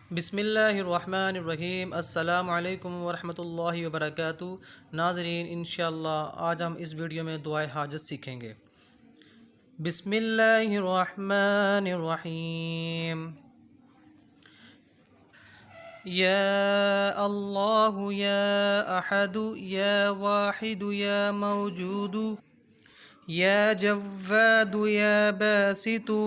बिस्मिल्लाहिर्रहमानिर्रहीम। अस्सलामु अलैकुम वरहमतुल्लाहि वबरकातुहू। नाज़रीन, इंशाअल्लाह आज हम इस वीडियो में दुआए हाजत सीखेंगे। बिस्मिल्लाहिर्रहमानिर्रहीम। या अल्लाहु या अहदु या वाहिदु या मौजूदु या जव्वादु या बासितु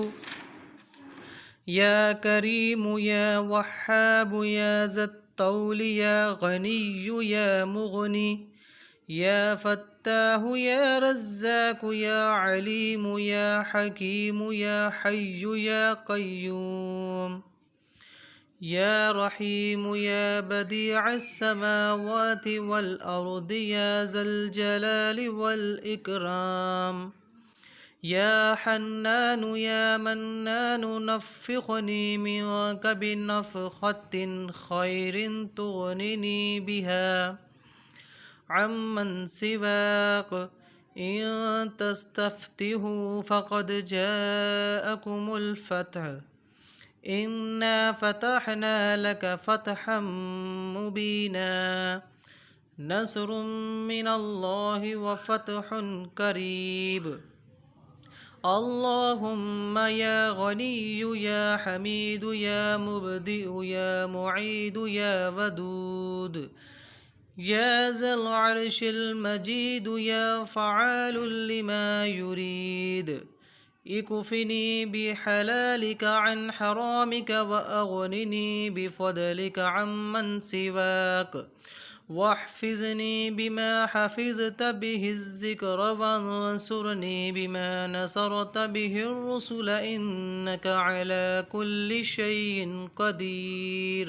या करीमु या वहाबु या ज़त्तौल या गनिय्यु या मुगनी या फत्ताहु या रज़्ज़ाक़ु या अलीमु या हकीमु या हय्यु या क़य्यूम या रहीमु या बदीअस समावाति वल अर्दि या ज़ल जलालि वल इकराम या हन्नानु या मन्नानु नफ़्फ़िख़नी मिनक बिनफ़ख़तिन ख़ैरिन तुग़निनी बिहा अम्मन सिवाक इन तस्तफ़्तिहू फ़क़द जाअकुमुल फ़तह इन्ना फ़तहना लक फ़तहम मुबीना नस्रुम मिनल्लाहि व फ़तहुन करीब। अल्लाहुम्मा या गनिय्यु या हमीदु या मुब्दिउ या मुईदु या वदूद या ज़ल अर्शिल मजीदु या फ़आलुल लिमा युरीद इक्फ़िनी बिहलालिका अन हरामिका व अग़निनी बिफ़दलिका अम्मन सिवाक वहफ़िज़नी बिमा हफ़िज़त बिहिज़्ज़िक्र वंसुरनी बिमा नसरत बिहिर्रुसुल इन्नका अला कुल्लि शैइन क़दीर।